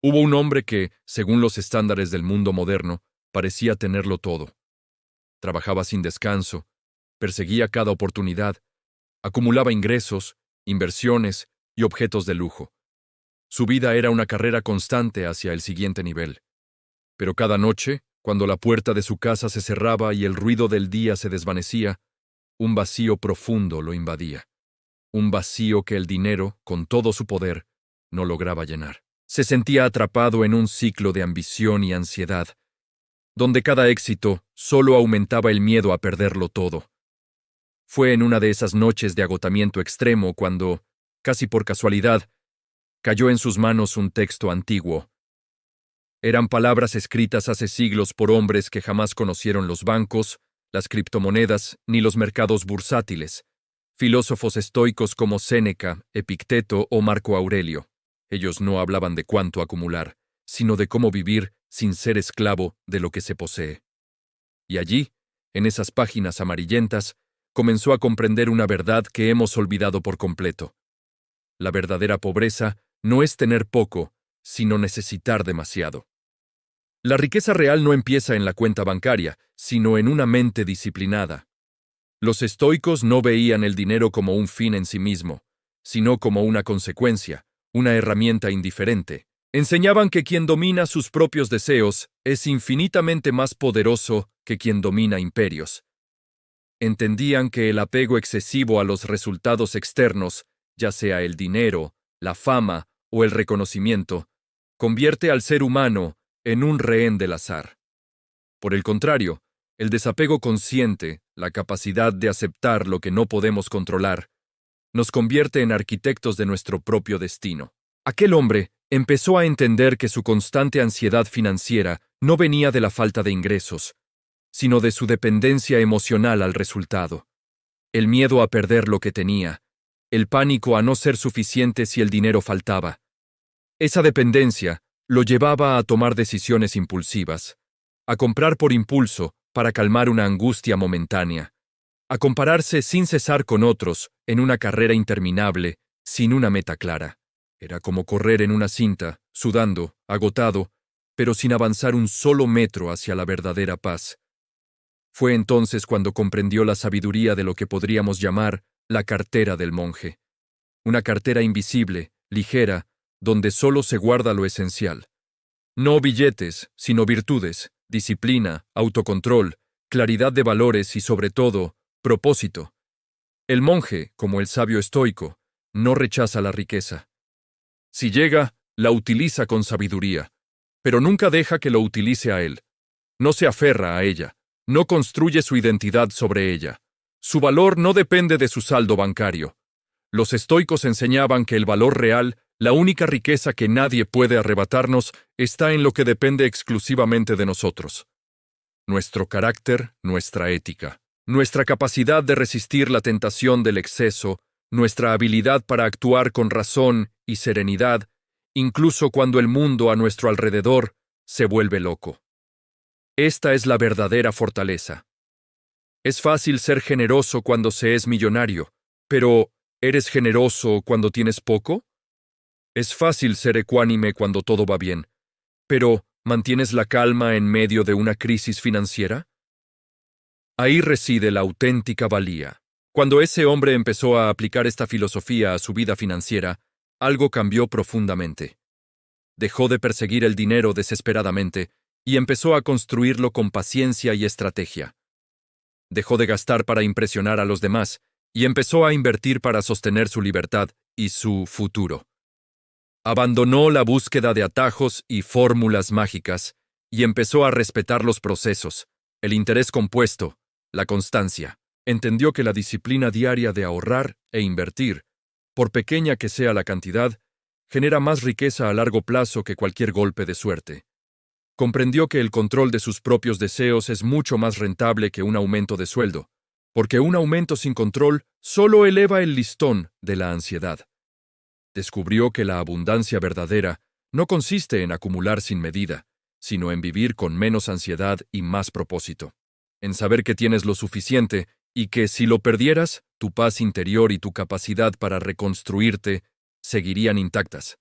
Hubo un hombre que, según los estándares del mundo moderno, parecía tenerlo todo. Trabajaba sin descanso, perseguía cada oportunidad, acumulaba ingresos, inversiones y objetos de lujo. Su vida era una carrera constante hacia el siguiente nivel. Pero cada noche, cuando la puerta de su casa se cerraba y el ruido del día se desvanecía, un vacío profundo lo invadía. Un vacío que el dinero, con todo su poder, no lograba llenar. Se sentía atrapado en un ciclo de ambición y ansiedad, donde cada éxito solo aumentaba el miedo a perderlo todo. Fue en una de esas noches de agotamiento extremo cuando, casi por casualidad, cayó en sus manos un texto antiguo. Eran palabras escritas hace siglos por hombres que jamás conocieron los bancos, las criptomonedas ni los mercados bursátiles, filósofos estoicos como Séneca, Epicteto o Marco Aurelio. Ellos no hablaban de cuánto acumular, sino de cómo vivir sin ser esclavo de lo que se posee. Y allí, en esas páginas amarillentas, comenzó a comprender una verdad que hemos olvidado por completo. La verdadera pobreza no es tener poco, sino necesitar demasiado. La riqueza real no empieza en la cuenta bancaria, sino en una mente disciplinada. Los estoicos no veían el dinero como un fin en sí mismo, sino como una consecuencia, una herramienta indiferente. Enseñaban que quien domina sus propios deseos es infinitamente más poderoso que quien domina imperios. Entendían que el apego excesivo a los resultados externos, ya sea el dinero, la fama o el reconocimiento, convierte al ser humano en un rehén del azar. Por el contrario, el desapego consciente, la capacidad de aceptar lo que no podemos controlar, nos convierte en arquitectos de nuestro propio destino. Aquel hombre empezó a entender que su constante ansiedad financiera no venía de la falta de ingresos, sino de su dependencia emocional al resultado. El miedo a perder lo que tenía, el pánico a no ser suficiente si el dinero faltaba. Esa dependencia lo llevaba a tomar decisiones impulsivas, a comprar por impulso para calmar una angustia momentánea, a compararse sin cesar con otros en una carrera interminable, sin una meta clara. Era como correr en una cinta, sudando, agotado, pero sin avanzar un solo metro hacia la verdadera paz. Fue entonces cuando comprendió la sabiduría de lo que podríamos llamar la cartera del monje. Una cartera invisible, ligera, donde solo se guarda lo esencial. No billetes, sino virtudes, disciplina, autocontrol, claridad de valores y, sobre todo, propósito. El monje, como el sabio estoico, no rechaza la riqueza. Si llega, la utiliza con sabiduría, pero nunca deja que lo utilice a él. No se aferra a ella, no construye su identidad sobre ella. Su valor no depende de su saldo bancario. Los estoicos enseñaban que el valor real, la única riqueza que nadie puede arrebatarnos, está en lo que depende exclusivamente de nosotros. Nuestro carácter, nuestra ética, nuestra capacidad de resistir la tentación del exceso, nuestra habilidad para actuar con razón y serenidad, incluso cuando el mundo a nuestro alrededor se vuelve loco. Esta es la verdadera fortaleza. Es fácil ser generoso cuando se es millonario, pero ¿eres generoso cuando tienes poco? Es fácil ser ecuánime cuando todo va bien, pero ¿mantienes la calma en medio de una crisis financiera? Ahí reside la auténtica valía. Cuando ese hombre empezó a aplicar esta filosofía a su vida financiera, algo cambió profundamente. Dejó de perseguir el dinero desesperadamente y empezó a construirlo con paciencia y estrategia. Dejó de gastar para impresionar a los demás y empezó a invertir para sostener su libertad y su futuro. Abandonó la búsqueda de atajos y fórmulas mágicas y empezó a respetar los procesos, el interés compuesto, la constancia. Entendió que la disciplina diaria de ahorrar e invertir, por pequeña que sea la cantidad, genera más riqueza a largo plazo que cualquier golpe de suerte. Comprendió que el control de sus propios deseos es mucho más rentable que un aumento de sueldo, porque un aumento sin control solo eleva el listón de la ansiedad. Descubrió que la abundancia verdadera no consiste en acumular sin medida, sino en vivir con menos ansiedad y más propósito. En saber que tienes lo suficiente y que si lo perdieras, tu paz interior y tu capacidad para reconstruirte seguirían intactas.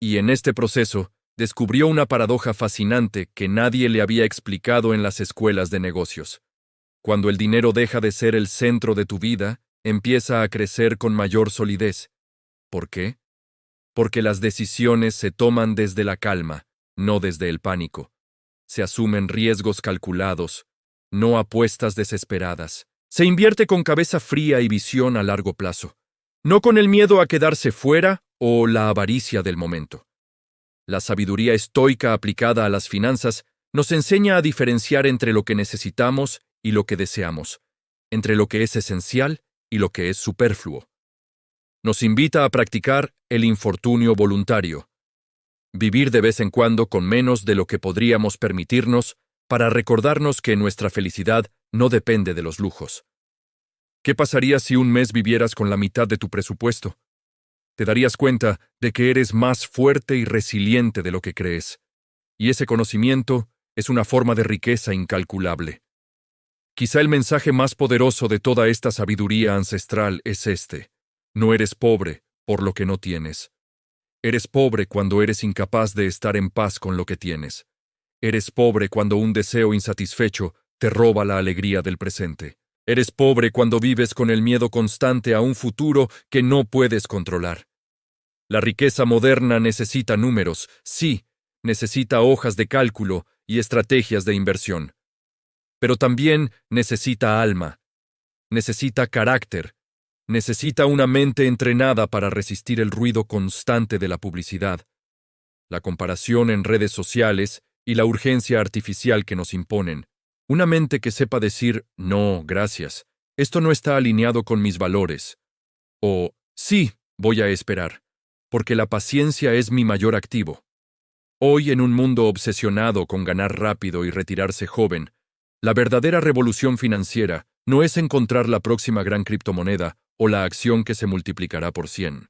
Y en este proceso, descubrió una paradoja fascinante que nadie le había explicado en las escuelas de negocios. Cuando el dinero deja de ser el centro de tu vida, empieza a crecer con mayor solidez. ¿Por qué? Porque las decisiones se toman desde la calma, no desde el pánico. Se asumen riesgos calculados, no apuestas desesperadas. Se invierte con cabeza fría y visión a largo plazo, no con el miedo a quedarse fuera o la avaricia del momento. La sabiduría estoica aplicada a las finanzas nos enseña a diferenciar entre lo que necesitamos y lo que deseamos, entre lo que es esencial y lo que es superfluo. Nos invita a practicar el infortunio voluntario, vivir de vez en cuando con menos de lo que podríamos permitirnos para recordarnos que nuestra felicidad no depende de los lujos. ¿Qué pasaría si un mes vivieras con la mitad de tu presupuesto? Te darías cuenta de que eres más fuerte y resiliente de lo que crees, y ese conocimiento es una forma de riqueza incalculable. Quizá el mensaje más poderoso de toda esta sabiduría ancestral es este: no eres pobre por lo que no tienes. Eres pobre cuando eres incapaz de estar en paz con lo que tienes. Eres pobre cuando un deseo insatisfecho te roba la alegría del presente. Eres pobre cuando vives con el miedo constante a un futuro que no puedes controlar. La riqueza moderna necesita números, sí, necesita hojas de cálculo y estrategias de inversión. Pero también necesita alma, necesita carácter, necesita una mente entrenada para resistir el ruido constante de la publicidad, la comparación en redes sociales y la urgencia artificial que nos imponen. Una mente que sepa decir, no, gracias, esto no está alineado con mis valores. O, sí, voy a esperar, porque la paciencia es mi mayor activo. Hoy, en un mundo obsesionado con ganar rápido y retirarse joven, la verdadera revolución financiera no es encontrar la próxima gran criptomoneda o la acción que se multiplicará por 100.